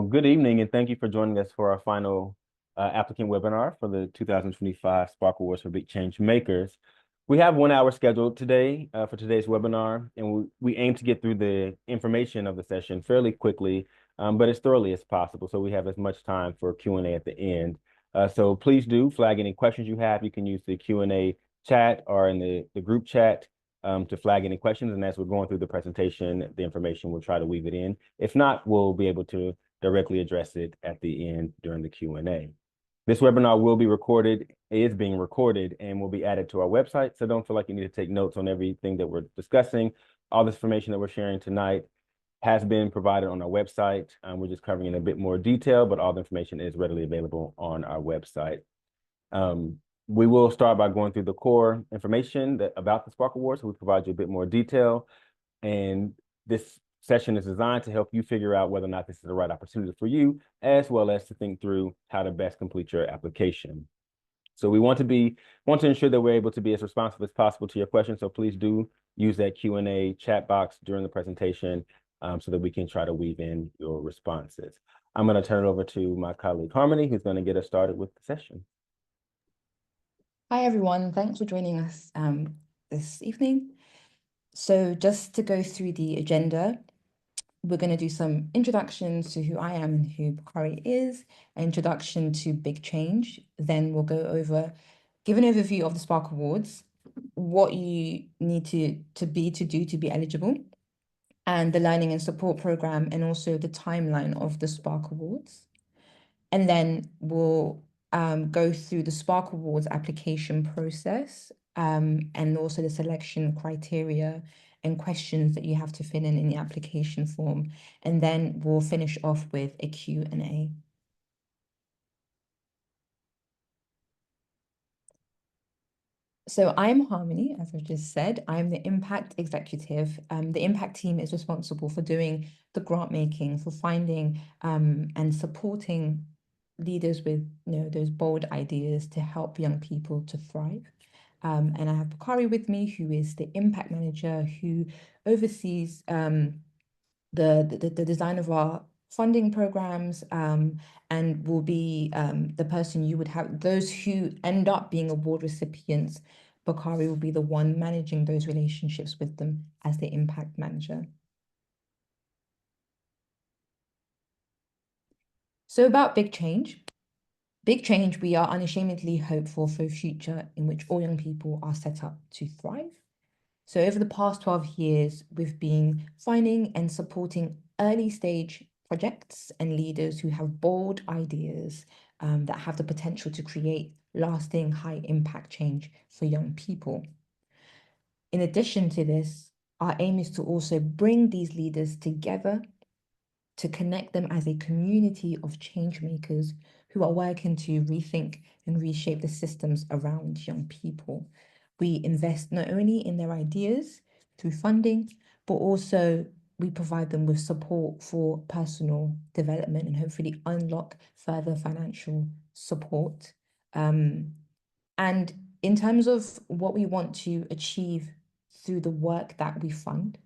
Good evening, and thank you for joining us for our final applicant webinar for the 2025 Spark Awards for Big Changemakers. We have 1 hour scheduled today for today's webinar, and we aim to get through the information of the session fairly quickly, but as thoroughly as possible, so we have as much time for Q&A at the end. So please do flag any questions you have. You can use the Q&A chat or in the group chat to flag any questions, and as we're going through the presentation, the information, we'll try to weave it in. If not, we'll be able to directly address it at the end during the Q&A. This webinar will be recorded, is being recorded, and will be added to our website. So don't feel like you need to take notes on everything that we're discussing. All this information that we're sharing tonight has been provided on our website. We're just covering in a bit more detail, but all the information is readily available on our website. We will start by going through the core information about the Spark Awards. So we provide you a bit more detail, and this session is designed to help you figure out whether or not this is the right opportunity for you, as well as to think through how to best complete your application. So we want to ensure that we're able to be as responsive as possible to your questions. So please do use that Q&A chat box during the presentation so that we can try to weave in your responses. I'm going to turn it over to my colleague Harmony, who's going to get us started with the session. Hi, everyone. Thanks for joining us this evening. So just to go through the agenda, we're going to do some introductions to who I am and who Bakari is, an introduction to Big Change. Then we'll go over, give an overview of the Spark Awards, what you need to do to be eligible, and the learning and support program, and also the timeline of the Spark Awards. And then we'll go through the Spark Awards application process and also the selection criteria and questions that you have to fill in the application form. And then we'll finish off with a Q&A. So I'm Harmony, as I just said. I'm the Impact Executive. The Impact team is responsible for doing the grant making, for finding and supporting leaders with those bold ideas to help young people to thrive. And I have Bakari with me, who is the Impact Manager, who oversees the design of our funding programs and will be the person you would have, those who end up being award recipients. Bakari will be the one managing those relationships with them as the Impact Manager. So about Big Change. Big Change, we are unashamedly hopeful for a future in which all young people are set up to thrive. So over the past 12 years, we've been finding and supporting early stage projects and leaders who have bold ideas that have the potential to create lasting high impact change for young people. In addition to this, our aim is to also bring these leaders together to connect them as a community of change makers who are working to rethink and reshape the systems around young people. We invest not only in their ideas through funding, but also we provide them with support for personal development and hopefully unlock further financial support. And in terms of what we want to achieve through the work that we fund,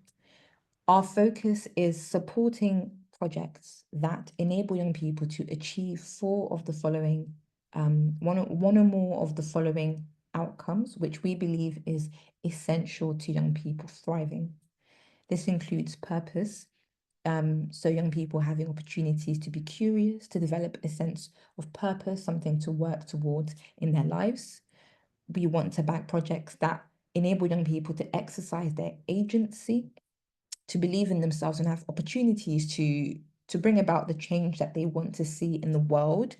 our focus is supporting projects that enable young people to achieve one or more of the following outcomes, which we believe is essential to young people thriving. This includes purpose, so young people having opportunities to be curious, to develop a sense of purpose, something to work towards in their lives. We want to back projects that enable young people to exercise their agency, to believe in themselves and have opportunities to bring about the change that they want to see in the world.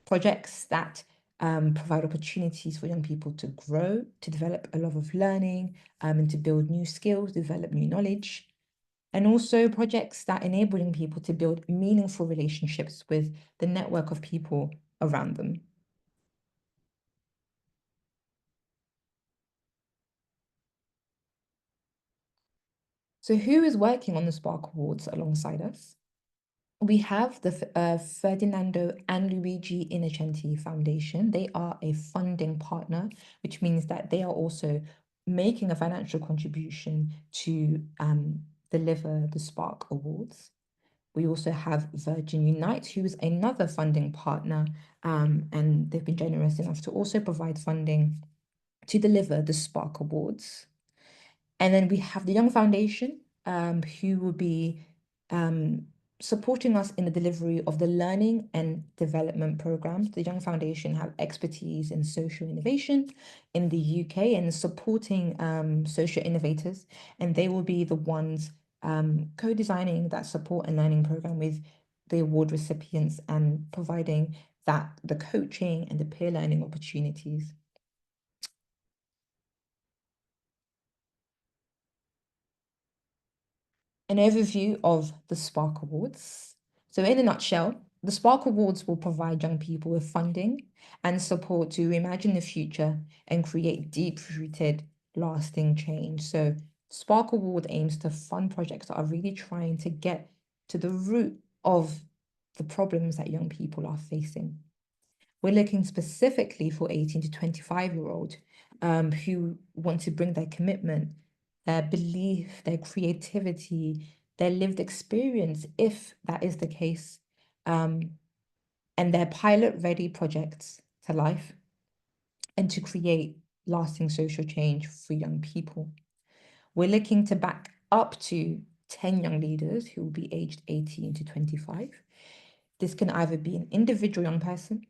Projects that provide opportunities for young people to grow, to develop a love of learning, and to build new skills, develop new knowledge. And also projects that enable young people to build meaningful relationships with the network of people around them. So who is working on the Spark Awards alongside us? We have the Ferdinando and Luigi Innocenti Foundation. They are a funding partner, which means that they are also making a financial contribution to deliver the Spark Awards. We also have Virgin Unite, who is another funding partner, and they've been generous enough to also provide funding to deliver the Spark Awards. And then we have the Young Foundation, who will be supporting us in the delivery of the learning and development programs. The Young Foundation have expertise in social innovation in the UK and supporting social innovators, and they will be the ones co-designing that support and learning program with the award recipients and providing the coaching and the peer learning opportunities. An overview of the Spark Awards. So in a nutshell, the Spark Awards will provide young people with funding and support to imagine the future and create deep-rooted, lasting change. So Spark Award aims to fund projects that are really trying to get to the root of the problems that young people are facing. We're looking specifically for 18 to 25-year-olds who want to bring their commitment, their belief, their creativity, their lived experience, if that is the case, and their pilot-ready projects to life, and to create lasting social change for young people. We're looking to back up to 10 young leaders who will be aged 18 to 25. This can either be an individual young person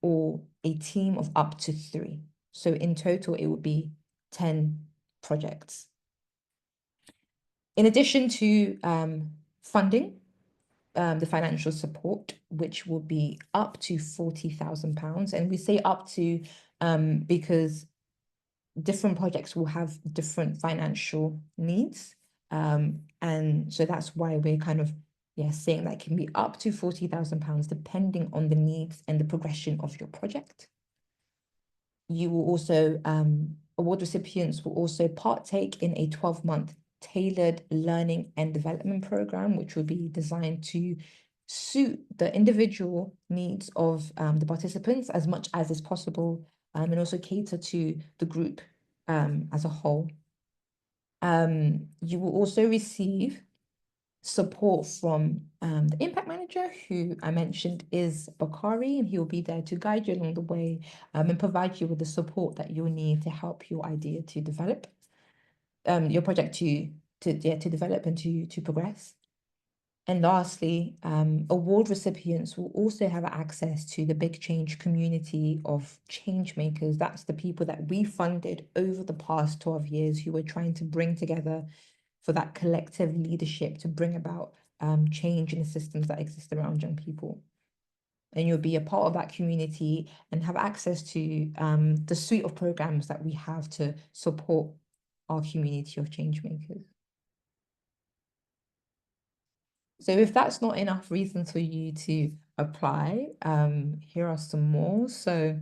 or a team of up to 3. So in total, it would be 10 projects. In addition to funding, the financial support, which will be up to £40,000. And we say up to because different projects will have different financial needs. And so that's why we're kind of saying that can be up to £40,000 depending on the needs and the progression of your project. You will also, award recipients will also partake in a 12-month tailored learning and development program, which will be designed to suit the individual needs of the participants as much as is possible, and also cater to the group as a whole. You will also receive support from the impact manager, who I mentioned is Bakari, and he will be there to guide you along the way and provide you with the support that you'll need to help your idea to develop, your project to develop and to progress. And lastly, award recipients will also have access to the Big Change community of change makers. That's the people that we funded over the past 12 years who were trying to bring together for that collective leadership to bring about change in the systems that exist around young people. And you'll be a part of that community and have access to the suite of programs that we have to support our community of change makers. So if that's not enough reasons for you to apply, here are some more. So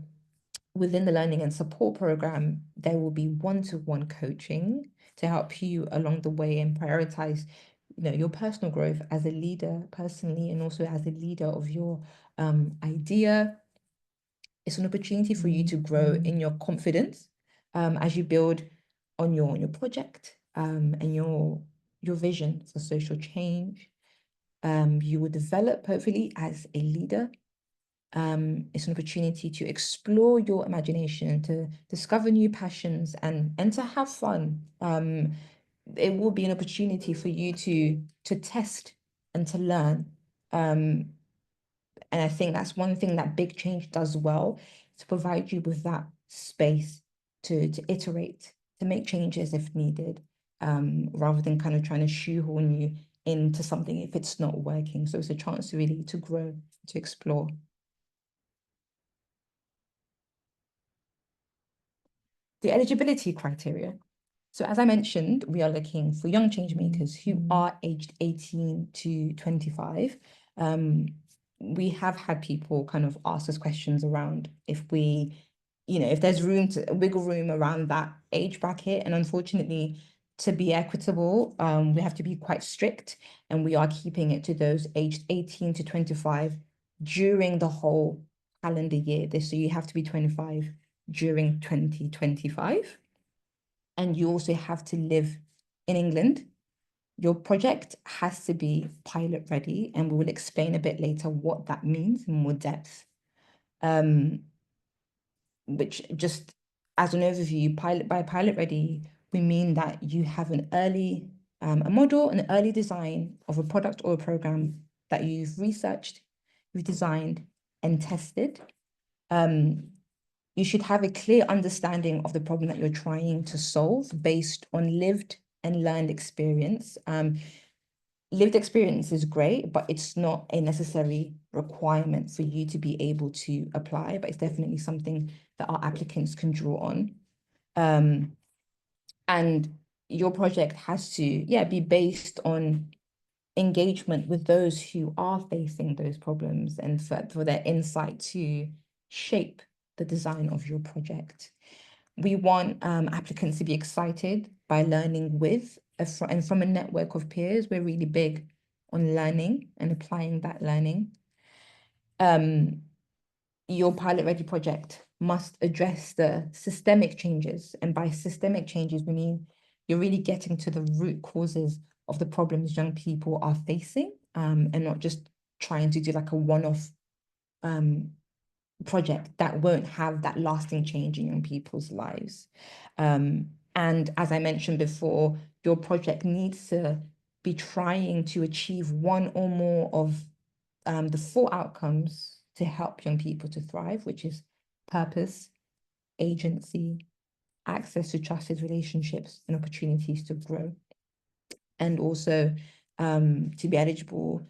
within the learning and support program, there will be one-to-one coaching to help you along the way and prioritize, your personal growth as a leader personally, and also as a leader of your idea. It's an opportunity for you to grow in your confidence as you build on your project and your vision for social change. You will develop hopefully as a leader. It's an opportunity to explore your imagination, to discover new passions and to have fun. It will be an opportunity for you to test and to learn. And I think that's one thing that Big Change does well, to provide you with that space to iterate, to make changes if needed, rather than kind of trying to shoehorn you into something if it's not working. So it's a chance really to grow, to explore. The eligibility criteria. So as I mentioned, we are looking for young change makers who are aged 18 to 25. We have had people kind of ask us questions around if if there's wiggle room around that age bracket. And unfortunately, to be equitable, we have to be quite strict, and we are keeping it to those aged 18 to 25 during the whole calendar year. So you have to be 25 during 2025. And you also have to live in England Your project has to be pilot ready, and we will explain a bit later what that means in more depth. Which just as an overview, pilot ready, we mean that you have an early a model, an early design of a product or a program that you've researched, you've designed and tested. You should have a clear understanding of the problem that you're trying to solve based on lived and learned experience. Lived experience is great, but it's not a necessary requirement for you to be able to apply, but it's definitely something that our applicants can draw on. And your project has to, yeah, be based on engagement with those who are facing those problems and for their insight to shape the design of your project. We want applicants to be excited by learning with and from a network of peers. We're really big on learning and applying that learning. Your pilot ready project must address the systemic changes. And by systemic changes, we mean you're really getting to the root causes of the problems young people are facing, and not just trying to do like a one-off project that won't have that lasting change in young people's lives. And as I mentioned before, your project needs to be trying to achieve one or more of the four outcomes to help young people to thrive, which is purpose, agency, access to trusted relationships, and opportunities to grow. And also, to be eligible,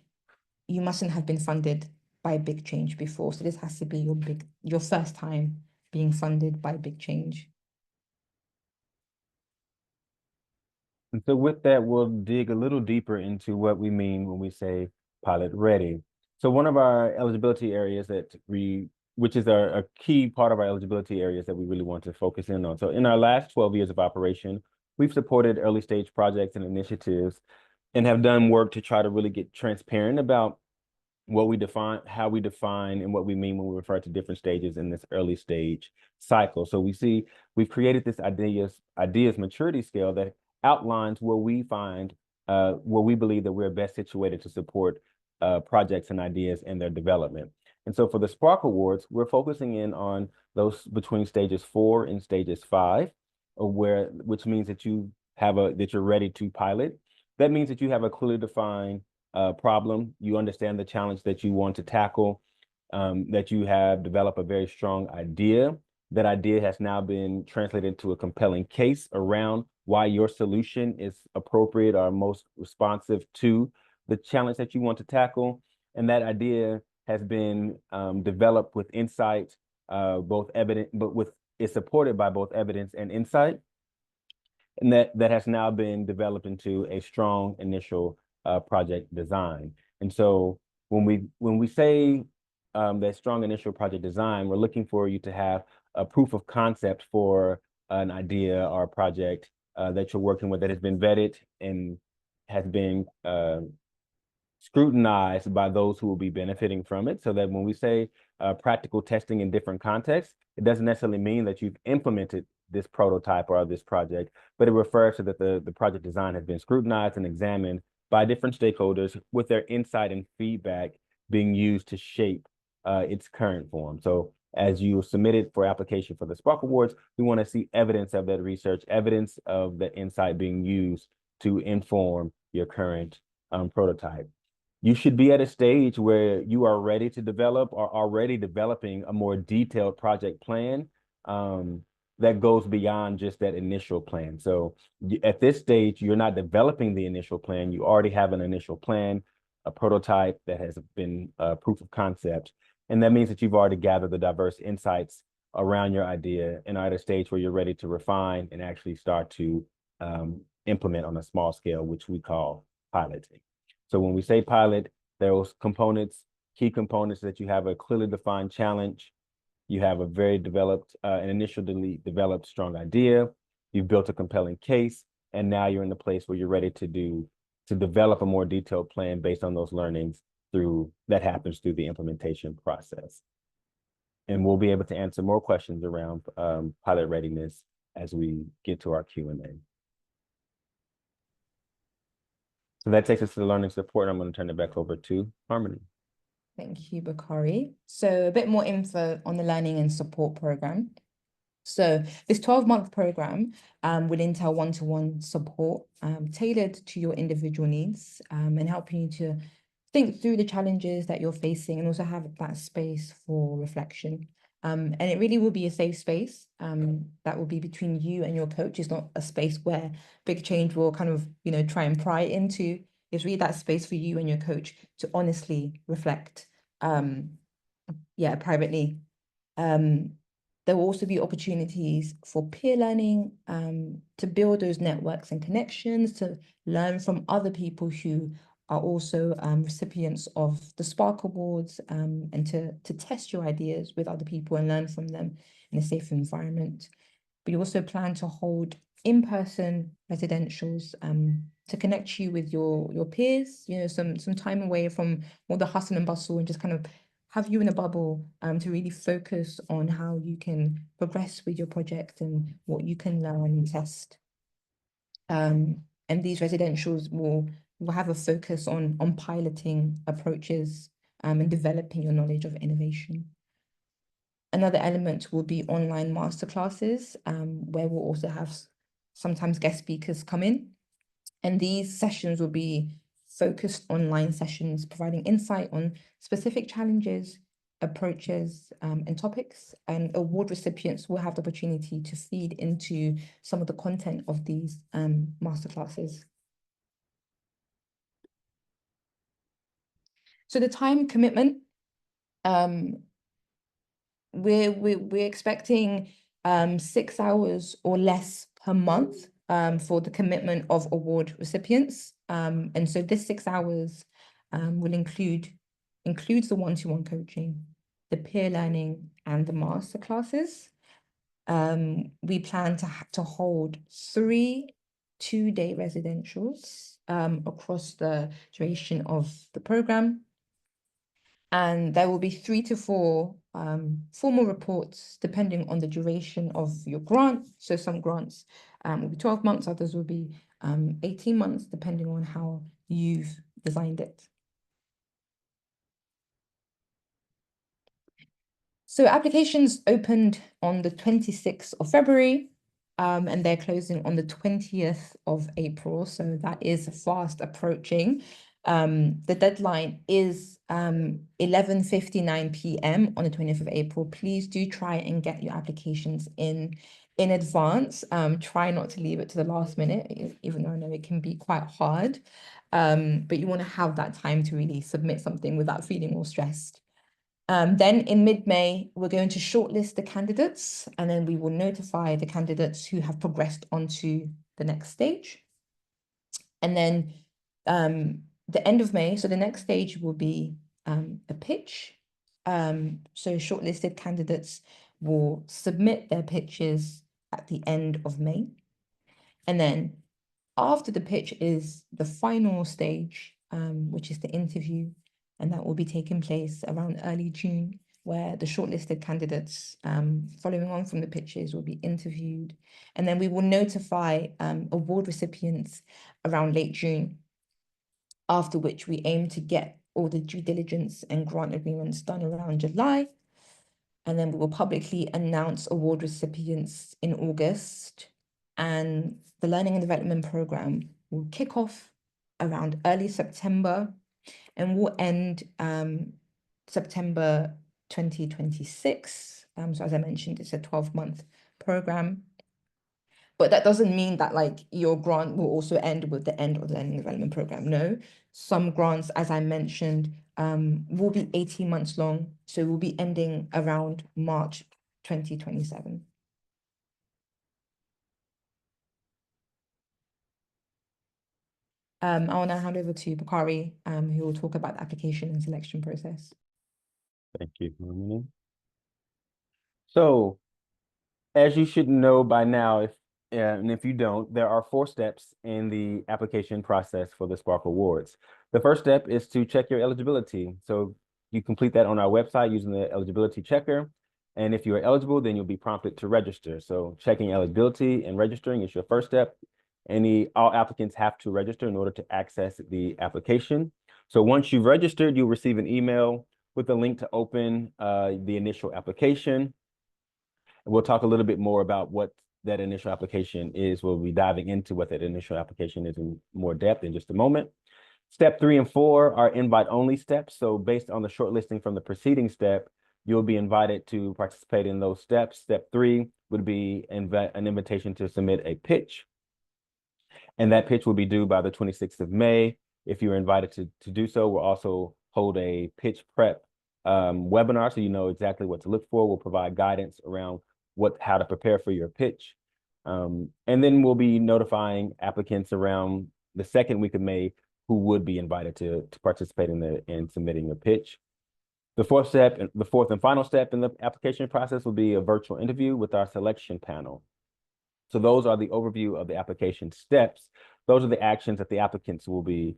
you mustn't have been funded by Big Change before. So this has to be your first time being funded by Big Change. And so with that, we'll dig a little deeper into what we mean when we say pilot ready. So one of our eligibility areas which is a key part of our eligibility areas that we really want to focus in on. So in our last 12 years of operation, we've supported early stage projects and initiatives and have done work to try to really get transparent about what we define, how we define, and what we mean when we refer to different stages in this early stage cycle. So we've created this ideas maturity scale that outlines where we believe that we're best situated to support projects and ideas in their development. And so for the Spark Awards, we're focusing in on those between stages 4 and stages 5, which means that you're ready to pilot. That means that you have a clearly defined problem, you understand the challenge that you want to tackle, that you have developed a very strong idea. That idea has now been translated into a compelling case around why your solution is appropriate or most responsive to the challenge that you want to tackle. And that idea has been developed with insight, it's supported by both evidence and insight. And that has now been developed into a strong initial project design. And so when we say that strong initial project design, we're looking for you to have a proof of concept for an idea or a project that you're working with that has been vetted and has been scrutinized by those who will be benefiting from it. So that when we say practical testing in different contexts, it doesn't necessarily mean that you've implemented this prototype or this project, but it refers to that the project design has been scrutinized and examined by different stakeholders with their insight and feedback being used to shape its current form. So as you submit it for application for the Spark Awards, we want to see evidence of that research, evidence of the insight being used to inform your current prototype. You should be at a stage where you are ready to develop or already developing a more detailed project plan that goes beyond just that initial plan. So at this stage, you're not developing the initial plan. You already have an initial plan, a prototype that has been proof of concept. And that means that you've already gathered the diverse insights around your idea and are at a stage where you're ready to refine and actually start to implement on a small scale, which we call piloting. So when we say pilot, those components, key components that you have a clearly defined challenge, you have a very developed, an initially developed strong idea, you've built a compelling case, and now you're in the place where you're ready to develop a more detailed plan based on those learnings that happens through the implementation process. And we'll be able to answer more questions around pilot readiness as we get to our Q&A. So that takes us to the learning support. I'm going to turn it back over to Harmony. Thank you, Bakari. So a bit more info on the Learning and Support Program. So this 12-month program will entail one-to-one support tailored to your individual needs and helping you to think through the challenges that you're facing and also have that space for reflection. And it really will be a safe space that will be between you and your coach. It's not a space where Big Change will kind of, try and pry into. It's really that space for you and your coach to honestly reflect, privately. Um, there will also be opportunities for peer learning, to build those networks and connections, to learn from other people who are also recipients of the Spark Awards, and to test your ideas with other people and learn from them in a safe environment. We also plan to hold in-person residentials to connect you with your peers, some time away from all the hustle and bustle and just kind of have you in a bubble to really focus on how you can progress with your project and what you can learn and test. And these residentials will have a focus on piloting approaches and developing your knowledge of innovation. Another element will be online masterclasses, where we'll also have sometimes guest speakers come in. And these sessions will be focused online sessions, providing insight on specific challenges, approaches, and topics. And award recipients will have the opportunity to feed into some of the content of these masterclasses. So the time commitment, we're expecting 6 hours or less per month for the commitment of award recipients. And so this 6 hours will includes the one-to-one coaching, the peer learning, and the master classes. We plan to hold 3 two-day residentials across the duration of the program. And there will be 3 to 4 formal reports depending on the duration of your grant. So some grants will be 12 months, others will be 18 months, depending on how you've designed it. So applications opened on the 26th of February, and they're closing on the 20th of April. So that is fast approaching. The deadline is 11:59 p.m. on the 20th of April. Please do try and get your applications in advance. Try not to leave it to the last minute, even though I know it can be quite hard. But you want to have that time to really submit something without feeling all stressed. Then in mid-May, we're going to shortlist the candidates, and then we will notify the candidates who have progressed onto the next stage. And then the end of May, so the next stage will be a pitch. So shortlisted candidates will submit their pitches at the end of May. And then after the pitch is the final stage, which is the interview, and that will be taking place around early June, where the shortlisted candidates, following on from the pitches, will be interviewed. And then we will notify award recipients around late June, after which we aim to get all the due diligence and grant agreements done around July. And then we will publicly announce award recipients in August. And the Learning and Development Program will kick off around early September and will end September 2026. So as I mentioned, it's a 12-month program. But that doesn't mean that like your grant will also end with the end of the Learning and Development Program. No, some grants, as I mentioned, will be 18 months long. So we'll be ending around March 2027. I want to hand over to Bakari, who will talk about the application and selection process. Thank you, Harmony. So, as you should know by now, and if you don't, there are 4 steps in the application process for the Spark Awards. The first step is to check your eligibility. So you complete that on our website using the eligibility checker. And if you are eligible, then you'll be prompted to register. So checking eligibility and registering is your first step. All applicants have to register in order to access the application. So once you've registered, you'll receive an email with a link to open the initial application. We'll talk a little bit more about what that initial application is. We'll be diving into what that initial application is in more depth in just a moment. Step 3 and 4 are invite-only steps. So based on the shortlisting from the preceding step, you'll be invited to participate in those steps. Step 3 would be an invitation to submit a pitch. And that pitch will be due by the 26th of May. If you're invited to do so, we'll also hold a pitch prep webinar so you know exactly what to look for. We'll provide guidance around how to prepare for your pitch. And then we'll be notifying applicants around the second week of May who would be invited to participate in submitting a pitch. The fourth and final step in the application process will be a virtual interview with our selection panel. So those are the overview of the application steps. Those are the actions that the applicants will be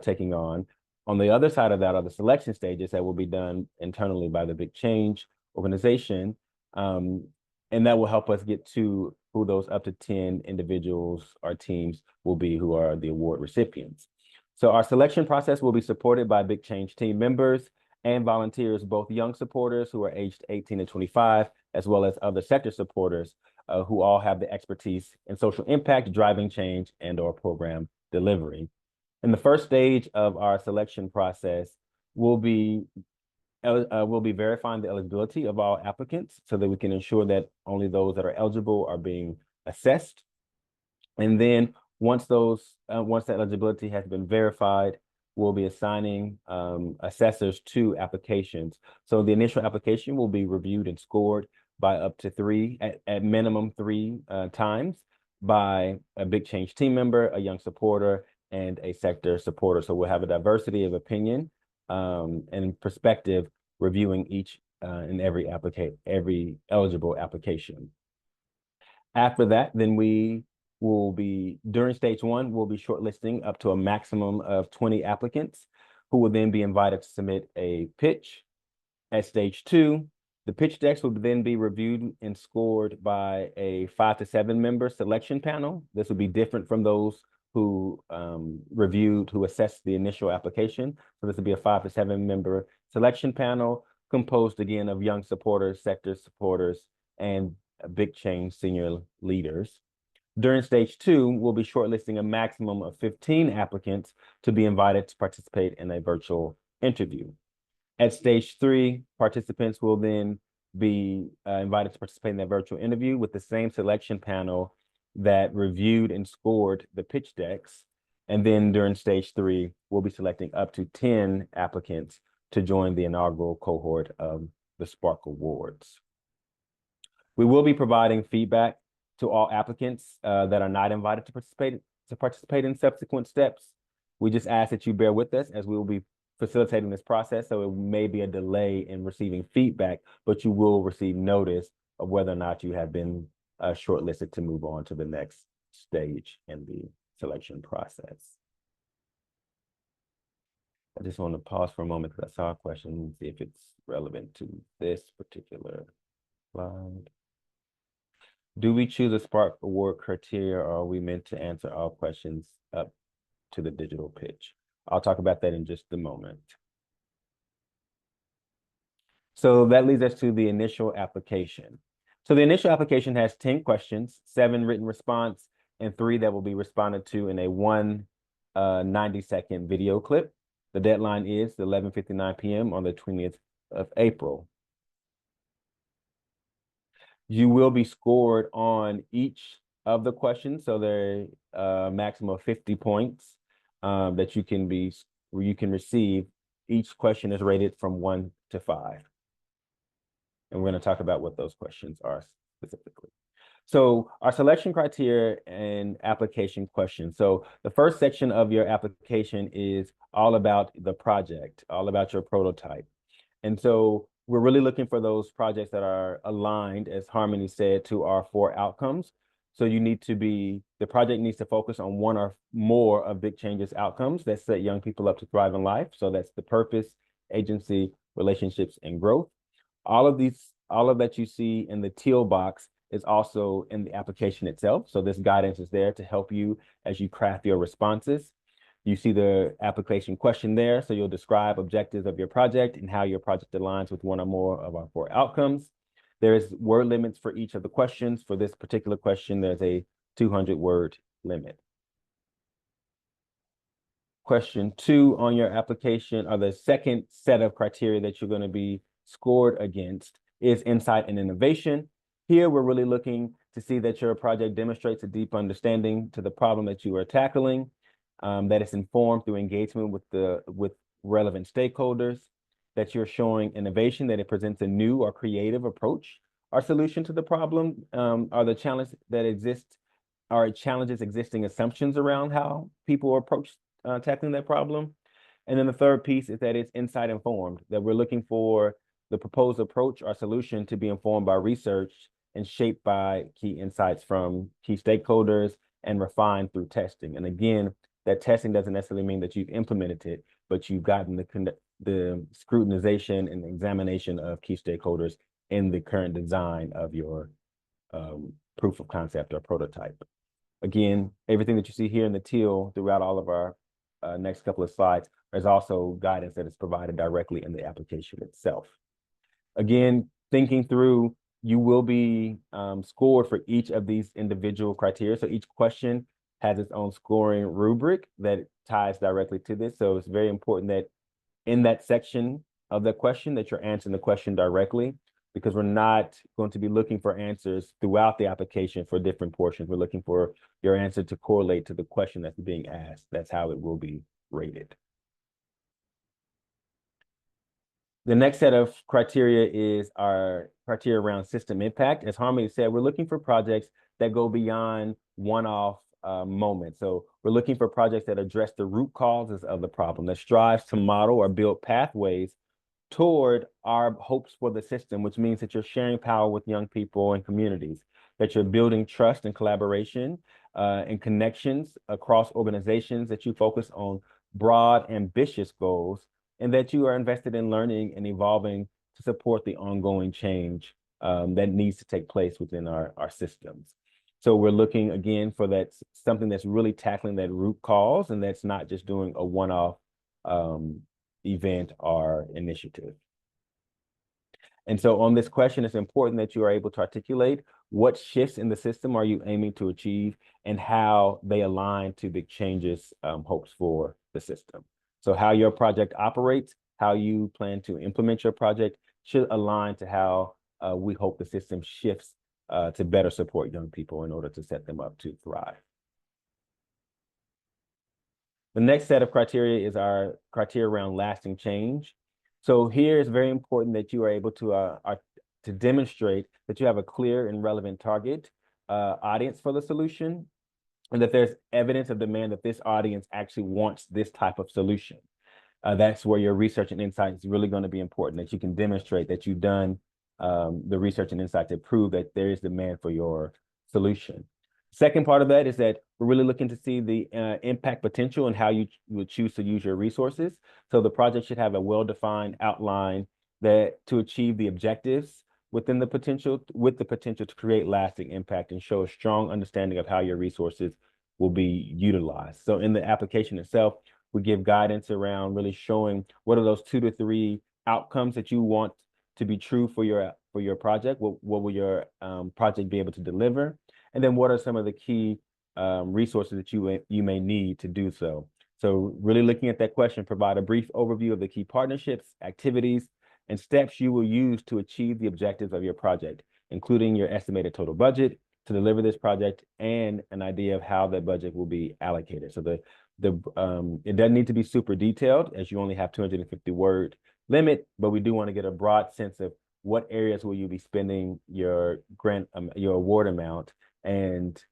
taking on. On the other side of that are the selection stages that will be done internally by the Big Change organization. And that will help us get to who those up to 10 individuals or teams will be who are the award recipients. So our selection process will be supported by Big Change team members and volunteers, both young supporters who are aged 18 to 25, as well as other sector supporters who all have the expertise in social impact, driving change, and/or program delivery. In the first stage of our selection process, we'll be verifying the eligibility of all applicants so that we can ensure that only those that are eligible are being assessed. And then once that eligibility has been verified, we'll be assigning assessors to applications. So the initial application will be reviewed and scored by up to three, at minimum three times by a Big Change team member, a young supporter, and a sector supporter. So we'll have a diversity of opinion and perspective reviewing each and every eligible application. After that, then during stage 1, we'll be shortlisting up to a maximum of 20 applicants who will then be invited to submit a pitch. At stage 2, the pitch decks will then be reviewed and scored by a 5 to 7 member selection panel. This will be different from those who assessed the initial application. So this will be a 5 to 7 member selection panel composed again of young supporters, sector supporters, and Big Change senior leaders. During stage 2, we'll be shortlisting a maximum of 15 applicants to be invited to participate in a virtual interview. At stage 3, participants will then be invited to participate in that virtual interview with the same selection panel that reviewed and scored the pitch decks. And then during stage 3, we'll be selecting up to 10 applicants to join the inaugural cohort of the Spark Awards. We will be providing feedback to all applicants that are not invited to participate in subsequent steps. We just ask that you bear with us as we will be facilitating this process. So it may be a delay in receiving feedback, but you will receive notice of whether or not you have been shortlisted to move on to the next stage in the selection process. I just want to pause for a moment because I saw a question and see if it's relevant to this particular slide. Do we choose a Spark Award criteria, or are we meant to answer all questions up to the digital pitch? I'll talk about that in just a moment. So that leads us to the initial application. So the initial application has 10 questions, 7 written response, and 3 that will be responded to in a 90-second video clip. The deadline is 11:59 p.m. on the 20th of April. You will be scored on each of the questions. So there are a maximum of 50 points that you can receive. Each question is rated from 1 to 5. And we're going to talk about what those questions are specifically. So our selection criteria and application questions. So the first section of your application is all about the project, all about your prototype. And so we're really looking for those projects that are aligned, as Harmony said, to our 4 outcomes. So the project needs to focus on one or more of Big Change's outcomes that set young people up to thrive in life. So that's the purpose, agency, relationships, and growth. All of that you see in the teal box is also in the application itself. So this guidance is there to help you as you craft your responses. You see the application question there. So you'll describe objectives of your project and how your project aligns with one or more of our 4 outcomes. There's word limits for each of the questions. For this particular question, there's a 200-word limit. Question 2 on your application, or the second set of criteria that you're going to be scored against, is insight and innovation. Here, we're really looking to see that your project demonstrates a deep understanding to the problem that you are tackling, that it's informed through engagement with relevant stakeholders, that you're showing innovation, that it presents a new or creative approach or solution to the problem, or the challenge that exists, or challenges existing assumptions around how people approach tackling that problem. And then the third piece is that it's insight informed, that we're looking for the proposed approach or solution to be informed by research and shaped by key insights from key stakeholders and refined through testing. And again, that testing doesn't necessarily mean that you've implemented it, but you've gotten the scrutinization and examination of key stakeholders in the current design of your proof of concept or prototype. Again, everything that you see here in the teal throughout all of our next couple of slides, there's also guidance that is provided directly in the application itself. Again, thinking through, you will be scored for each of these individual criteria. So each question has its own scoring rubric that ties directly to this. So it's very important that in that section of the question that you're answering the question directly, because we're not going to be looking for answers throughout the application for different portions. We're looking for your answer to correlate to the question that's being asked. That's how it will be rated. The next set of criteria is our criteria around system impact. As Harmony said, we're looking for projects that go beyond one-off moments. So we're looking for projects that address the root causes of the problem, that strives to model or build pathways toward our hopes for the system, which means that you're sharing power with young people and communities, that you're building trust and collaboration and connections across organizations, that you focus on broad, ambitious goals, and that you are invested in learning and evolving to support the ongoing change that needs to take place within our systems. So we're looking again for that something that's really tackling that root cause, and that's not just doing a one-off event or initiative. And so on this question, it's important that you are able to articulate what shifts in the system are you aiming to achieve and how they align to Big Change's hopes for the system. So how your project operates, how you plan to implement your project should align to how we hope the system shifts to better support young people in order to set them up to thrive. The next set of criteria is our criteria around lasting change. So here it's very important that you are able to demonstrate that you have a clear and relevant target audience for the solution, and that there's evidence of demand that this audience actually wants this type of solution. That's where your research and insight is really going to be important, that you can demonstrate that you've done the research and insight to prove that there is demand for your solution. Second part of that is that we're really looking to see the impact potential and how you would choose to use your resources. So the project should have a well-defined outline that to achieve the objectives within the potential, with the potential to create lasting impact and show a strong understanding of how your resources will be utilized. So in the application itself, we give guidance around really showing what are those 2 to 3 outcomes that you want to be true for your project. What will your project be able to deliver? And then what are some of the key resources that you may need to do so? So really looking at that question, provide a brief overview of the key partnerships, activities, and steps you will use to achieve the objectives of your project, including your estimated total budget to deliver this project and an idea of how that budget will be allocated. So it doesn't need to be super detailed, as you only have 250-word limit, but we do want to get a broad sense of what areas will you be spending your grant, your award amount, and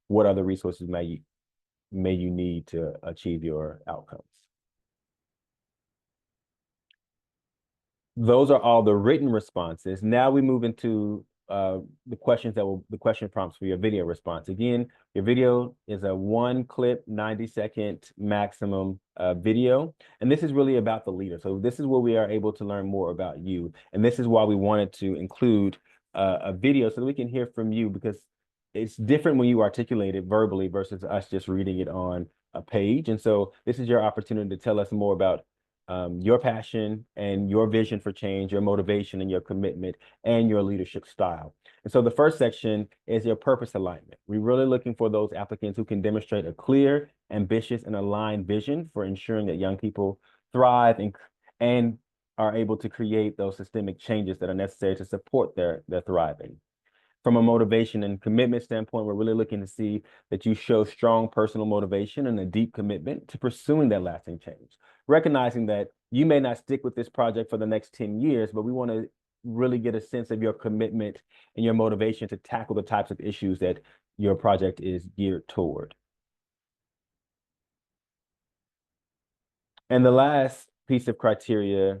what other resources may you need to achieve your outcomes. Those are all the written responses. Now we move into the question prompts for your video response. Again, your video is a 1-clip, 90-second maximum video. And this is really about the leader. So this is where we are able to learn more about you. And this is why we wanted to include a video so that we can hear from you, because it's different when you articulate it verbally versus us just reading it on a page. And so this is your opportunity to tell us more about your passion and your vision for change, your motivation and your commitment and your leadership style. And so the first section is your purpose alignment. We're really looking for those applicants who can demonstrate a clear, ambitious, and aligned vision for ensuring that young people thrive and are able to create those systemic changes that are necessary to support their thriving. From a motivation and commitment standpoint, we're really looking to see that you show strong personal motivation and a deep commitment to pursuing that lasting change. Recognizing that you may not stick with this project for the next 10 years, but we want to really get a sense of your commitment and your motivation to tackle the types of issues that your project is geared toward. And the last piece of criteria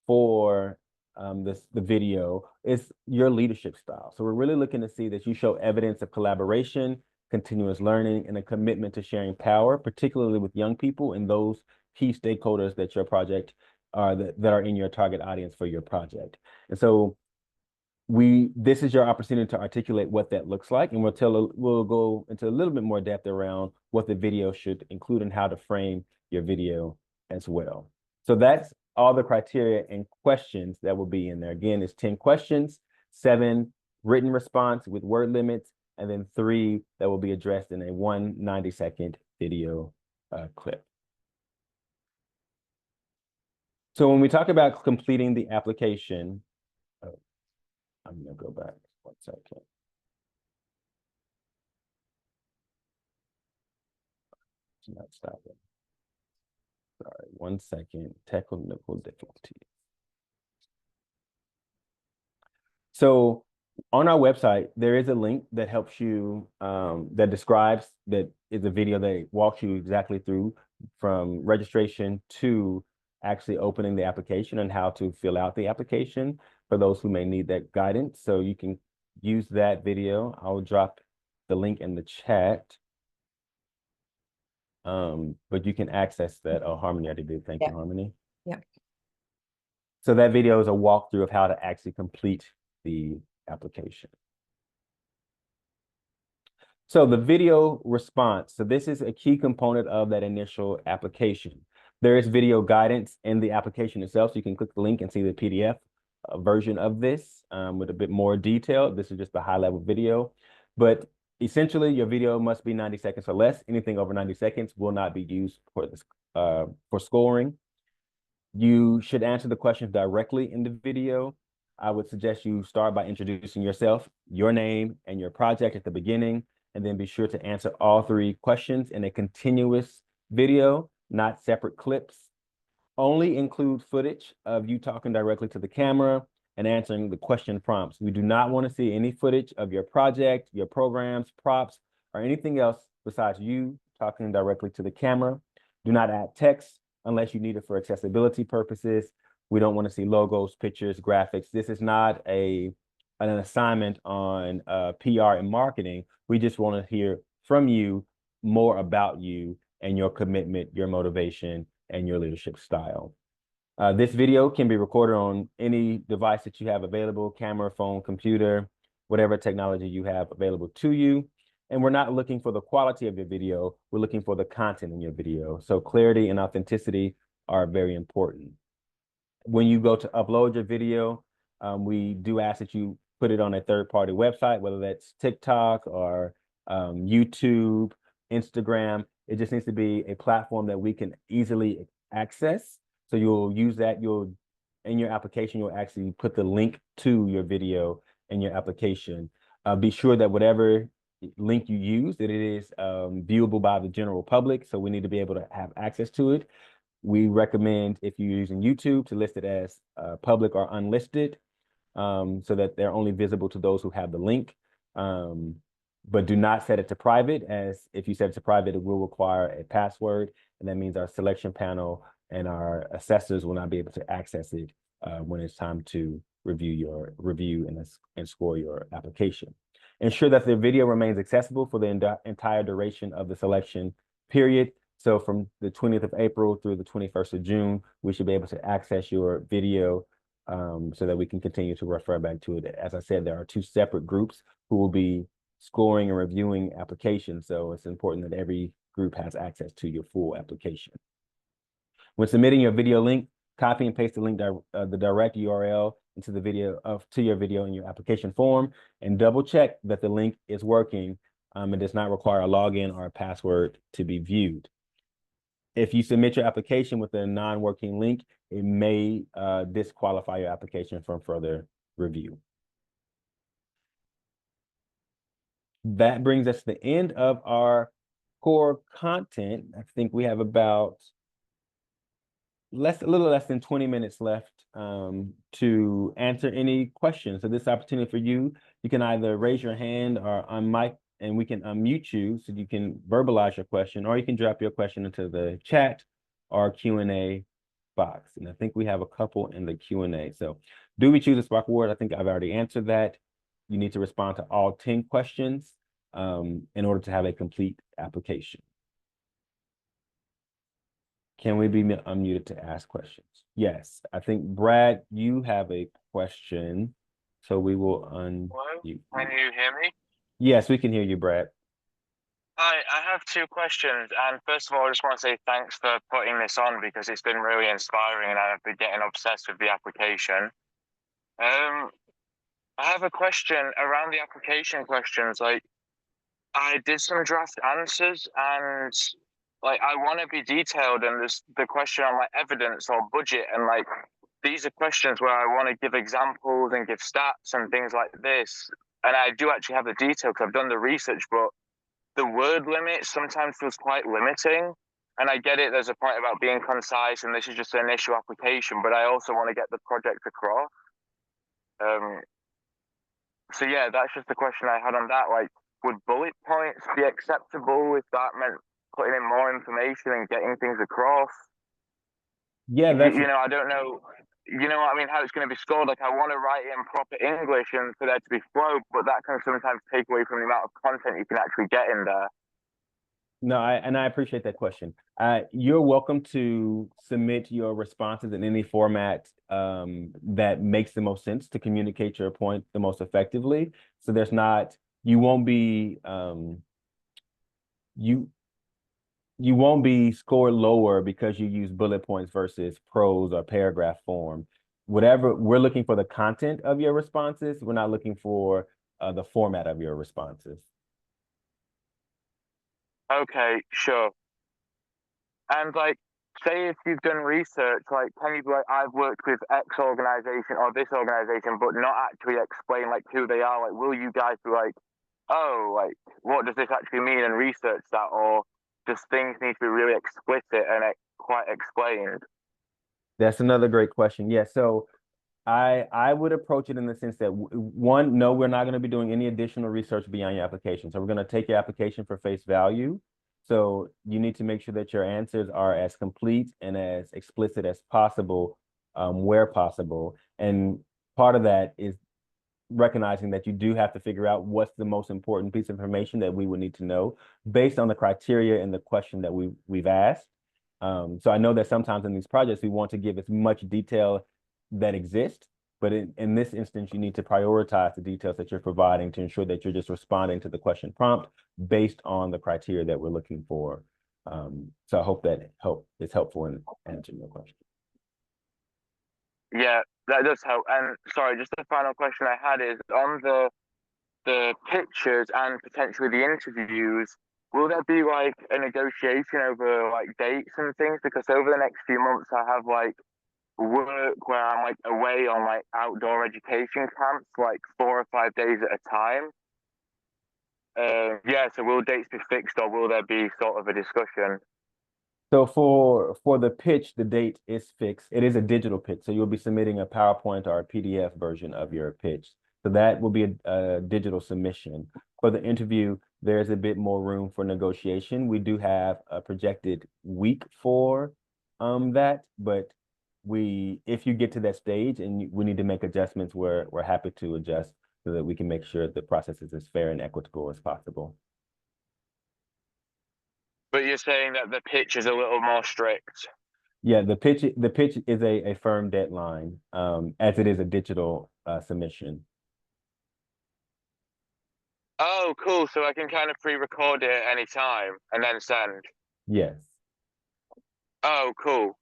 for the video is your leadership style. So we're really looking to see that you show evidence of collaboration, continuous learning, and a commitment to sharing power, particularly with young people and those key stakeholders that your project that are in your target audience for your project. And so this is your opportunity to articulate what that looks like, and we'll go into a little bit more depth around what the video should include and how to frame your video as well. So that's all the criteria and questions that will be in there. Again, it's 10 questions, 7 written response with word limits, and then 3 that will be addressed in a 190-second video clip. So when we talk about completing the application, I'm going to go back 1 second. It's not stopping. Sorry, 1 second. Technical difficulty. So on our website, there is a link that helps you, that is a video that walks you exactly through from registration to actually opening the application and how to fill out the application for those who may need that guidance. So you can use that video. I'll drop the link in the chat. But you can access that. Oh, Harmony, I did. Thank you, Harmony. Yeah. So that video is a walkthrough of how to actually complete the application. So the video response. So this is a key component of that initial application. There is video guidance in the application itself. So you can click the link and see the PDF version of this with a bit more detail. This is just the high level video, but essentially your video must be 90 seconds or less. Anything over 90 seconds will not be used for this for scoring. You should answer the questions directly in the video. I would suggest you start by introducing yourself, your name, and your project at the beginning, and then be sure to answer all 3 questions in a continuous video, not separate clips. Only include footage of you talking directly to the camera and answering the question prompts. We do not want to see any footage of your project, your programs, props, or anything else besides you talking directly to the camera. Do not add text unless you need it for accessibility purposes. We don't want to see logos, pictures, graphics. This is not an assignment on PR and marketing. We just want to hear from you more about you and your commitment, your motivation, and your leadership style. This video can be recorded on any device that you have available, camera, phone, computer, whatever technology you have available to you. And we're not looking for the quality of your video, we're looking for the content in your video. So clarity and authenticity are very important. When you go to upload your video, we do ask that you put it on a third-party website, whether that's TikTok or YouTube, Instagram. It just needs to be a platform that we can easily access. So you'll use that, in your application, you'll actually put the link to your video in your application. Be sure that whatever link you use, that it is viewable by the general public. So we need to be able to have access to it. We recommend, if you're using YouTube, to list it as public or unlisted, so that they're only visible to those who have the link. But do not set it to private, as if you set it to private, it will require a password, and that means our selection panel and our assessors will not be able to access it when it's time to review and score your application. Ensure that the video remains accessible for the entire duration of the selection period. So from the 20th of April through the 21st of June, we should be able to access your video so that we can continue to refer back to it. As I said, there are two separate groups who will be scoring and reviewing applications. So it's important that every group has access to your full application. When submitting your video link, copy and paste the link, the direct URL into the video to your video in your application form, and double check that the link is working and does not require a login or a password to be viewed. If you submit your application with a non-working link, it may disqualify your application from further review. That brings us to the end of our core content. I think we have about a little less than 20 minutes left to answer any questions. So this opportunity for you, you can either raise your hand or unmic and we can unmute you so you can verbalize your question, or you can drop your question into the chat or Q&A box. And I think we have a couple in the Q&A. So do we choose a Spark Award? I think I've already answered that. You need to respond to all 10 questions in order to have a complete application. Can we be unmuted to ask questions? Yes, I think Brad, you have a question, so we will unmute. Can you hear me? Yes, we can hear you, Brad. Hi, I have two questions. And first of all, I just want to say thanks for putting this on because it's been really inspiring and I've been getting obsessed with the application. I have a question around the application questions. Like, I did some draft answers and like I want to be detailed, and there's the question on like evidence or budget, and like these are questions where I want to give examples and give stats and things like this. And I do actually have the detail because I've done the research, but the word limit sometimes feels quite limiting. And I get it, there's a point about being concise and this is just an initial application, but I also want to get the project across. So yeah, that's just the question I had on that. Like, would bullet points be acceptable if that meant putting in more information and getting things across? Yeah, that's I don't know. You know what I mean? How it's going to be scored. Like, I want to write it in proper English and for there to be flow, but that can sometimes take away from the amount of content you can actually get in there. No, I appreciate that question. You're welcome to submit your responses in any format that makes the most sense to communicate your point the most effectively. So there's not, you won't be you won't be scored lower because you use bullet points versus prose or paragraph form. Whatever, we're looking for the content of your responses. We're not looking for the format of your responses. Okay, sure. And like, say if you've done research, like, can you be like, I've worked with X organization or this organization, but not actually explain like who they are? Like, will you guys be like, oh, like, what does this actually mean, and research that, or does things need to be really explicit and quite explained? That's another great question. Yeah, so I would approach it in the sense that one, no, we're not going to be doing any additional research beyond your application. So we're going to take your application for face value. So you need to make sure that your answers are as complete and as explicit as possible, where possible. And part of that is recognizing that you do have to figure out what's the most important piece of information that we would need to know based on the criteria and the question that we've asked. So I know that sometimes in these projects, we want to give as much detail that exists, but in this instance, you need to prioritize the details that you're providing to ensure that you're just responding to the question prompt based on the criteria that we're looking for. So I hope that is helpful in answering your question. Yeah, that does help. And sorry, just the final question I had is on the pictures and potentially the interviews, will there be like a negotiation over like dates and things? Because over the next few months, I have like work where I'm like away on like outdoor education camps, like 4 or 5 days at a time. Yeah, so will dates be fixed or will there be sort of a discussion? So for the pitch, the date is fixed. It is a digital pitch, so you'll be submitting a PowerPoint or a PDF version of your pitch. So that will be a digital submission. For the interview, there's a bit more room for negotiation. We do have a projected week for that, but if you get to that stage and we need to make adjustments, we're happy to adjust so that we can make sure the process is as fair and equitable as possible. But you're saying that the pitch is a little more strict. Yeah, the pitch is a firm deadline, as it is a digital submission. Oh, cool. So I can kind of pre-record it at any time and then send. Yes. Oh, cool.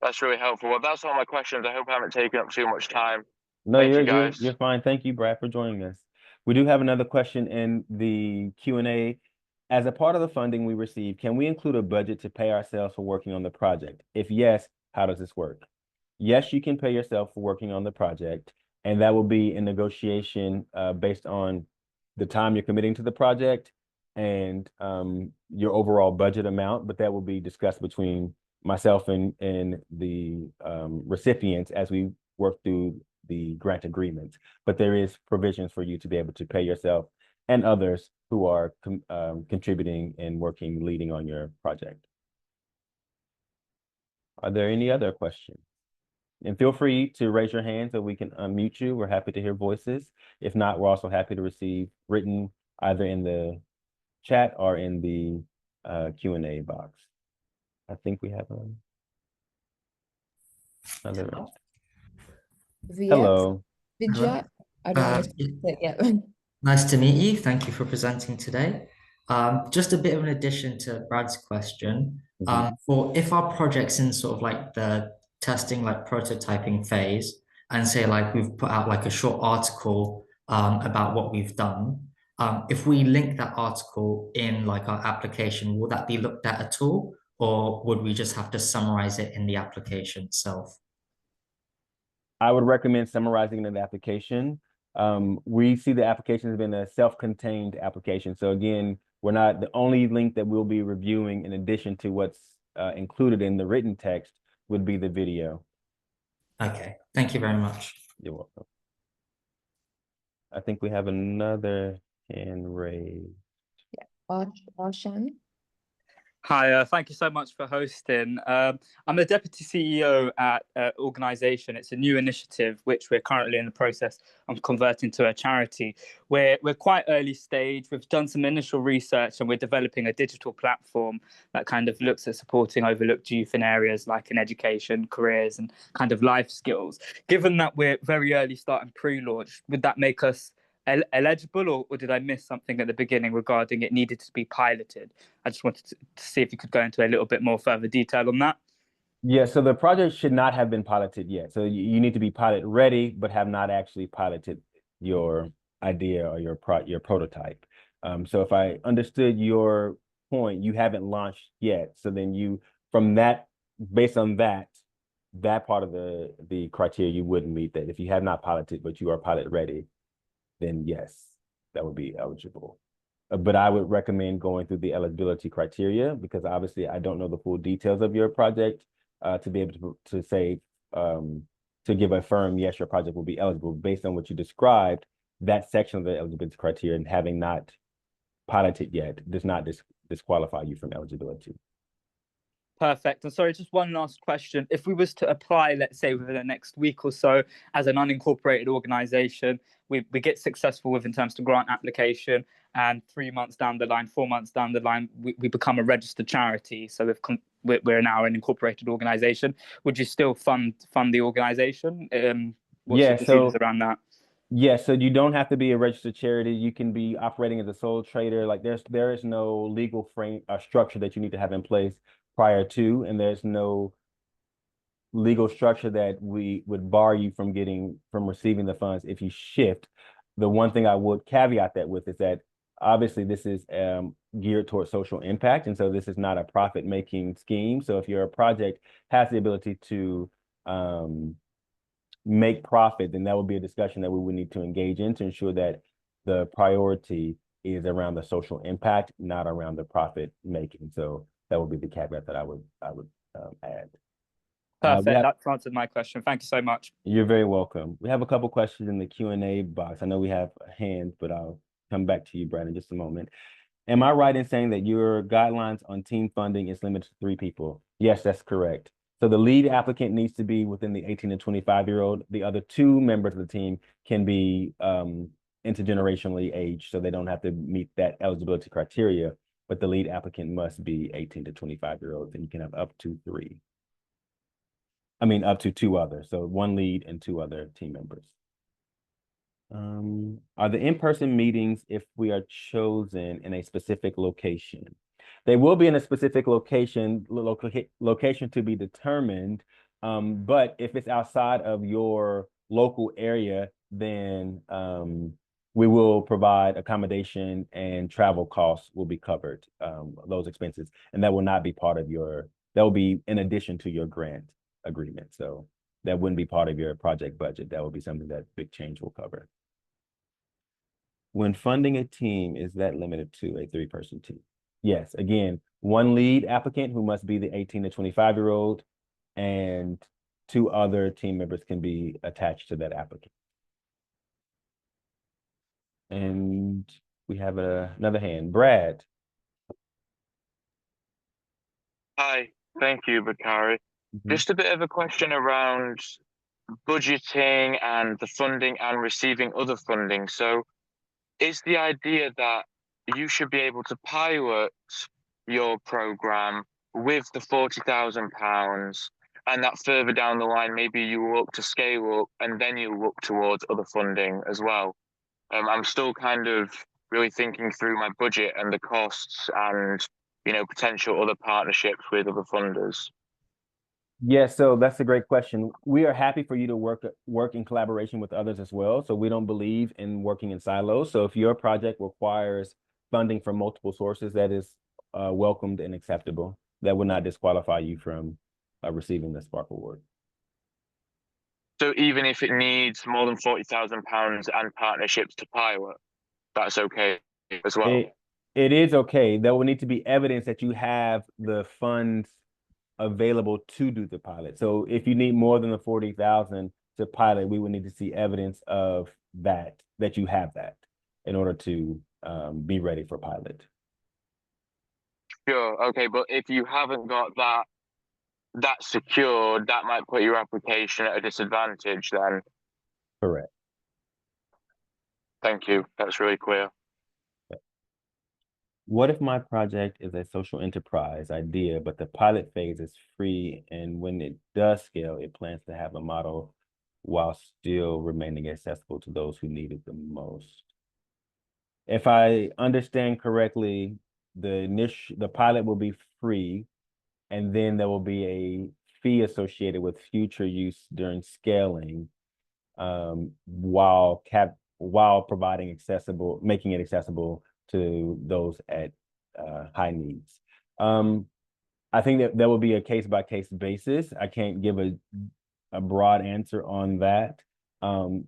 That's really helpful. Well, that's all my questions. I hope I haven't taken up too much time. No, Thank you're you, you're guys. you're fine. Thank you, Brad, for joining us. We do have another question in the Q&A. As a part of the funding we receive, can we include a budget to pay ourselves for working on the project? If yes, how does this work? Yes, you can pay yourself for working on the project, and that will be in negotiation based on the time you're committing to the project and your overall budget amount, but that will be discussed between myself and the recipients as we work through the grant agreements. But there is provisions for you to be able to pay yourself and others who are contributing and working, leading on your project. Are there any other questions? And feel free to raise your hand so we can unmute you. We're happy to hear voices. If not, we're also happy to receive written either in the chat or in the Q&A box. I think we have another. Hello. Vidya, I don't know. Yeah. Nice to meet you. Thank you for presenting today. Just a bit of an addition to Brad's question. For if our project's in sort of like the testing, like prototyping phase, and say like we've put out like a short article about what we've done, if we link that article in like our application, will that be looked at all, or would we just have to summarize it in the application itself? I would recommend summarizing it in the application. We see the application has been a self-contained application. So again, we're not the only link that we'll be reviewing in addition to what's included in the written text would be the video. Okay, thank you very much. You're welcome. I think we have another hand raised. Yeah, Arshan. Hi, thank you so much for hosting. I'm a deputy CEO at an organisation. It's a new initiative which we're currently in the process of converting to a charity. We're quite early stage. We've done some initial research and we're developing a digital platform that kind of looks at supporting overlooked youth in areas like in education, careers, and kind of life skills. Given that we're very early starting pre-launch, would that make us eligible, or did I miss something at the beginning regarding it needed to be piloted? I just wanted to see if you could go into a little bit more further detail on that. Yeah, so the project should not have been piloted yet. So you need to be pilot ready, but have not actually piloted your idea or your prototype. So if I understood your point, you haven't launched yet. So then you, from that, based on that part of the criteria, you wouldn't meet that. If you have not piloted, but you are pilot ready, then yes, that would be eligible. But I would recommend going through the eligibility criteria because obviously I don't know the full details of your project to be able to say, to give a firm, yes, your project will be eligible based on what you described. That section of the eligibility criteria and having not piloted yet does not disqualify you from eligibility. Perfect. And sorry, just one last question. If we was to apply, let's say within the next week or so, as an unincorporated organization, we get successful with in terms of grant application, and 3 months down the line, 4 months down the line, we become a registered charity. So we're now an incorporated organization. Would you still fund the organization? What's the procedures around that? Yeah, so you don't have to be a registered charity. You can be operating as a sole trader. Like there is no legal frame structure that you need to have in place prior to, and there's no legal structure that we would bar you from receiving the funds if you shift. The one thing I would caveat that with is that obviously this is geared towards social impact, and so this is not a profit-making scheme. So if your project has the ability to make profit, then that would be a discussion that we would need to engage in to ensure that the priority is around the social impact, not around the profit making. So that would be the caveat that I would add. Perfect. That's answered my question. Thank you so much. You're very welcome. We have a couple questions in the Q&A box. I know we have a hand, but I'll come back to you, Brad, in just a moment. Am I right in saying that your guidelines on team funding is limited to 3 people? Yes, that's correct. So the lead applicant needs to be within the 18 to 25-year-old. The other 2 members of the team can be intergenerationally aged, so they don't have to meet that eligibility criteria. but the lead applicant must be 18 to 25-year-olds, and you can have up to three. I mean, up to two others. So one lead and two other team members. Are the in-person meetings if we are chosen in a specific location? They will be in a specific location to be determined. But if it's outside of your local area, then we will provide accommodation and travel costs will be covered, those expenses. And that will not be part of that will be in addition to your grant agreement. So that wouldn't be part of your project budget. That will be something that Big Change will cover. When funding a team, is that limited to a three-person team? Yes, again, one lead applicant who must be the 18 to 25-year-old, and two other team members can be attached to that applicant. And we have another hand. Brad. Hi, thank you, Bakari. Just a bit of a question around budgeting and the funding and receiving other funding. So is the idea that you should be able to pilot your program with the £40,000, and that further down the line, maybe you will look to scale up and then you look towards other funding as well? I'm still kind of really thinking through my budget and the costs and, potential other partnerships with other funders. Yeah, so that's a great question. We are happy for you to work in collaboration with others as well. So we don't believe in working in silos. So if your project requires funding from multiple sources, that is welcomed and acceptable. That would not disqualify you from receiving the Spark Award. So even if it needs more than £40,000 and partnerships to pilot, that's okay as well? It is okay. There will need to be evidence that you have the funds available to do the pilot. So if you need more than the 40,000 to pilot, we would need to see evidence of that you have that in order to be ready for pilot. Sure. Okay. But if you haven't got that secured, that might put your application at a disadvantage then. Correct. Thank you. That's really clear. What if my project is a social enterprise idea, but the pilot phase is free, and when it does scale, it plans to have a model while still remaining accessible to those who need it the most? If I understand correctly, the pilot will be free, and then there will be a fee associated with future use during scaling, while making it accessible to those at high needs. I think that there will be a case-by-case basis. I can't give a broad answer on that. But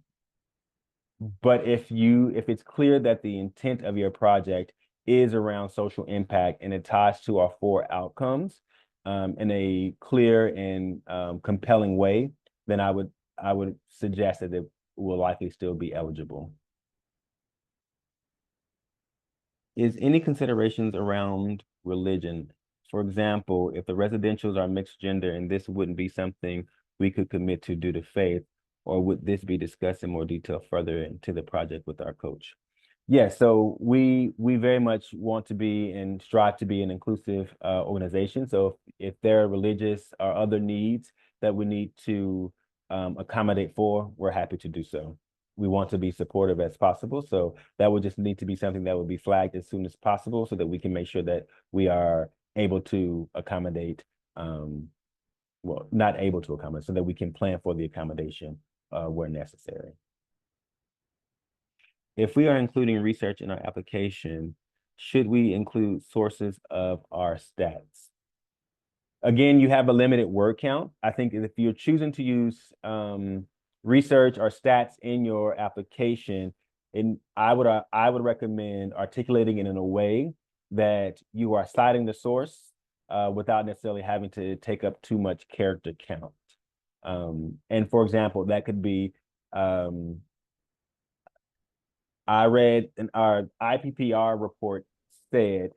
if it's clear that the intent of your project is around social impact and it ties to our 4 outcomes in a clear and compelling way, then I would suggest that it will likely still be eligible. Is any considerations around religion? For example, if the residentials are mixed gender and this wouldn't be something we could commit to due to faith, or would this be discussed in more detail further into the project with our coach? Yeah, so we very much want to be and strive to be an inclusive organization. So if there are religious or other needs that we need to accommodate for, we're happy to do so. We want to be supportive as possible. So that would just need to be something that would be flagged as soon as possible so that we can make sure that we are able to accommodate, well, not able to accommodate, so that we can plan for the accommodation where necessary. If we are including research in our application, should we include sources of our stats? Again, you have a limited word count. I think if you're choosing to use research or stats in your application, and I would recommend articulating it in a way that you are citing the source without necessarily having to take up too much character count. And for example, that could be I read our IPPR report said,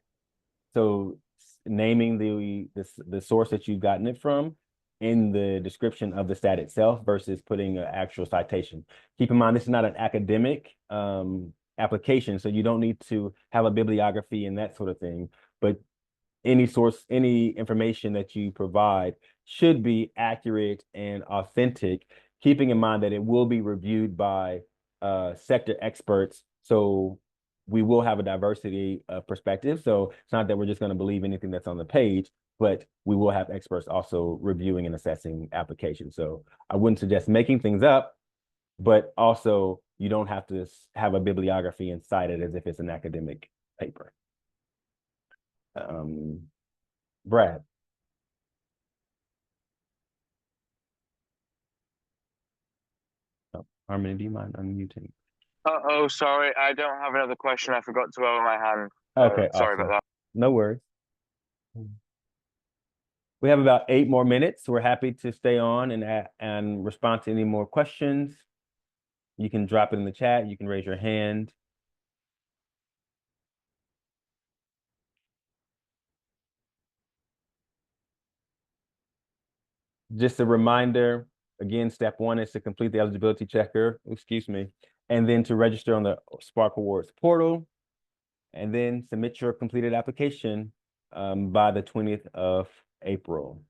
so naming the source that you've gotten it from in the description of the stat itself versus putting an actual citation. Keep in mind, this is not an academic application, so you don't need to have a bibliography and that sort of thing. but any source, any information that you provide should be accurate and authentic, keeping in mind that it will be reviewed by sector experts. So we will have a diversity of perspective. So it's not that we're just going to believe anything that's on the page, but we will have experts also reviewing and assessing applications. So I wouldn't suggest making things up, but also you don't have to have a bibliography and cite it as if it's an academic paper. Brad. Oh, Harmony, do you mind unmuting? Oh, sorry, I don't have another question. I forgot to lower my hand. Okay, Sorry awesome. about that. No worries. We have about 8 more minutes. We're happy to stay on and respond to any more questions. You can drop it in the chat. You can raise your hand. Just a reminder, again, step 1 is to complete the eligibility checker, excuse me, and then to register on the Spark Awards portal, and then submit your completed application by the 20th of April.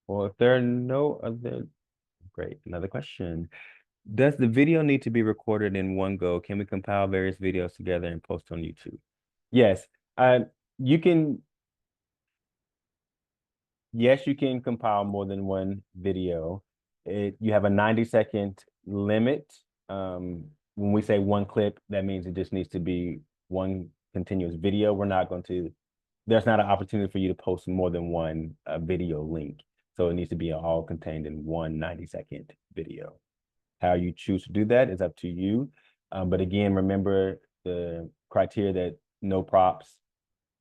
Well, if there are no other, great, another question. Does the video need to be recorded in one go? Can we compile various videos together and post on YouTube? Yes, you can. Yes, you can compile more than one video. You have a 90-second limit. When we say one clip, that means it just needs to be one continuous video. There's not an opportunity for you to post more than one video link. So it needs to be all contained in one 90-second video. How you choose to do that is up to you. But again, remember the criteria that no props,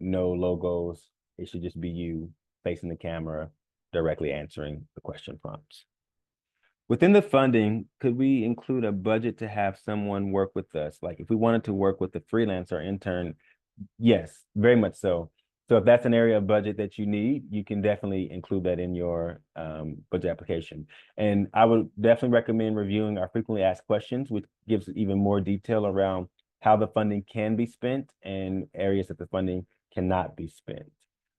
no logos. It should just be you facing the camera, directly answering the question prompts. Within the funding, could we include a budget to have someone work with us? Like if we wanted to work with a freelancer or intern, yes, very much so. So if that's an area of budget that you need, you can definitely include that in your budget application. And I would definitely recommend reviewing our frequently asked questions, which gives even more detail around how the funding can be spent and areas that the funding cannot be spent.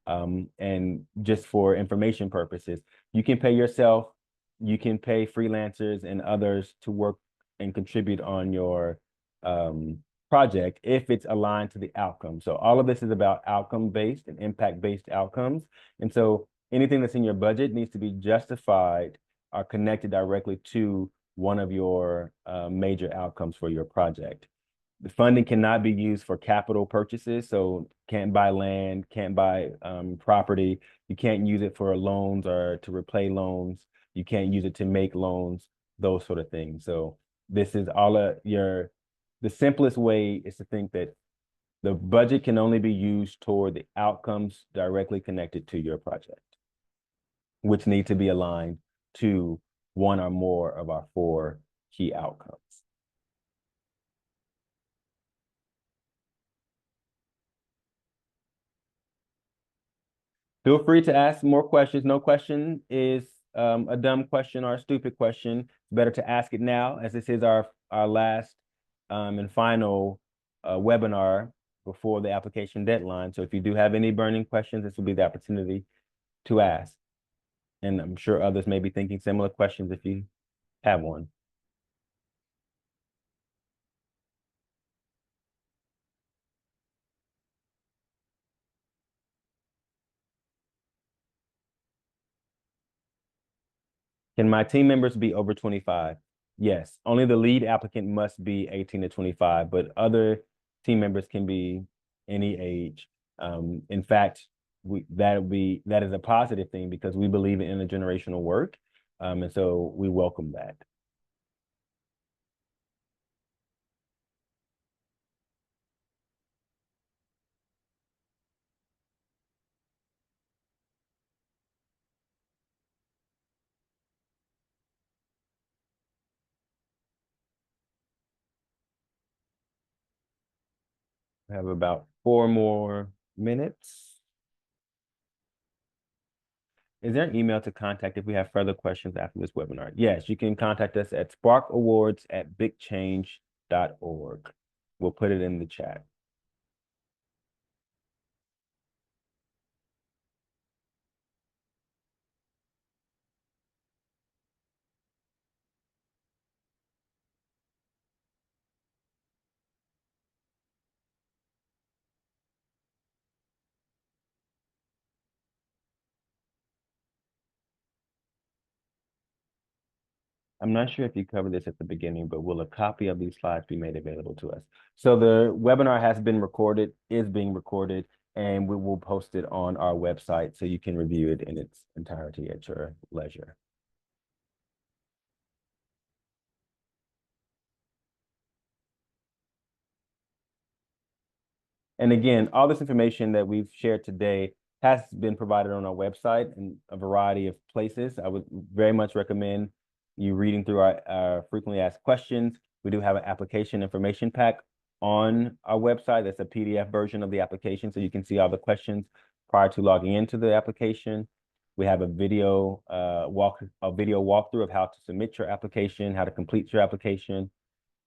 And just for information purposes, you can pay yourself, you can pay freelancers and others to work and contribute on your project if it's aligned to the outcome. So all of this is about outcome-based and impact-based outcomes. And so anything that's in your budget needs to be justified or connected directly to one of your major outcomes for your project. The funding cannot be used for capital purchases, so can't buy land, can't buy property. You can't use it for loans or to repay loans. You can't use it to make loans, those sort of things. So this is all the simplest way is to think that the budget can only be used toward the outcomes directly connected to your project, which need to be aligned to one or more of our 4 key outcomes. Feel free to ask more questions. No question is a dumb question or a stupid question. It's better to ask it now, as this is our last and final webinar before the application deadline. So if you do have any burning questions, this will be the opportunity to ask. And I'm sure others may be thinking similar questions if you have one. Can my team members be over 25? Yes, only the lead applicant must be 18 to 25, but other team members can be any age. In fact, that is a positive thing because we believe in intergenerational work, and so we welcome that. We have about 4 more minutes. Is there an email to contact if we have further questions after this webinar? Yes, you can contact us at sparkawards@bigchange.org. We'll put it in the chat. I'm not sure if you covered this at the beginning, but will a copy of these slides be made available to us? So the webinar has been recorded, is being recorded, and we will post it on our website so you can review it in its entirety at your leisure. And again, all this information that we've shared today has been provided on our website in a variety of places. I would very much recommend you reading through our frequently asked questions. We do have an application information pack on our website. That's a PDF version of the application, so you can see all the questions prior to logging into the application. We have a video walkthrough of how to submit your application, how to complete your application.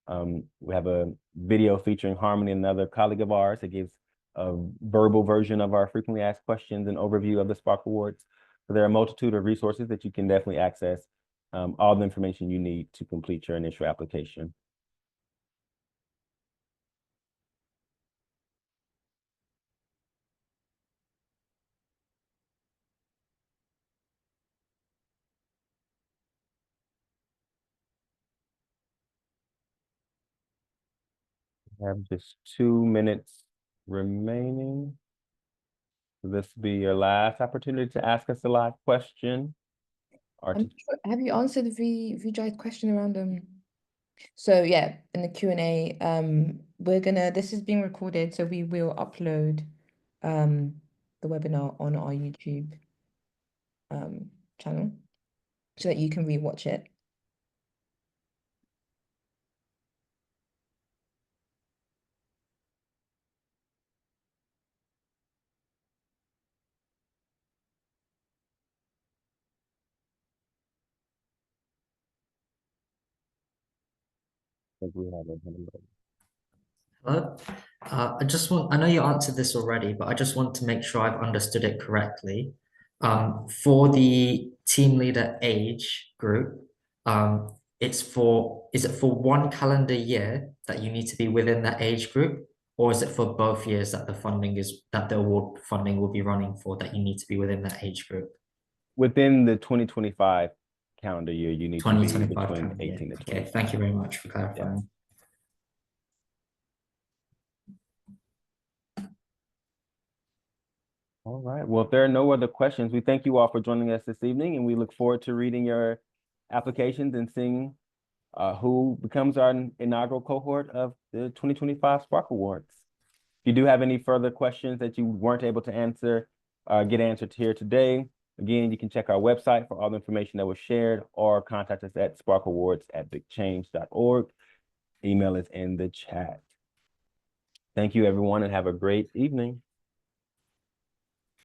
We have a video featuring Harmony, another colleague of ours. It gives a verbal version of our frequently asked questions and overview of the Spark Awards. So there are a multitude of resources that you can definitely access, all the information you need to complete your initial application. We have just 2 minutes remaining. Will this be your last opportunity to ask us a live question? Or to... Have you answered the Vijay's question around So yeah, in the Q&A, this is being recorded, so we will upload the webinar on our YouTube channel so that you can rewatch it. I think we have a... Hello. I know you answered this already, but I just want to make sure I've understood it correctly. For the team leader age group, is it for one calendar year that you need to be within that age group, or is it for both years that the award funding will be running for, that you need to be within that age group? Within the 2025 calendar year, you need to be 2025 between calendar year. 18 to 20. Okay, thank you very much for clarifying. Yeah. All right. Well, if there are no other questions, we thank you all for joining us this evening, and we look forward to reading your applications and seeing who becomes our inaugural cohort of the 2025 Spark Awards. If you do have any further questions that you weren't able to answer, get answered here today, again, you can check our website for all the information that was shared, or contact us at sparkawards@bigchange.org. Email is in the chat. Thank you, everyone, and have a great evening.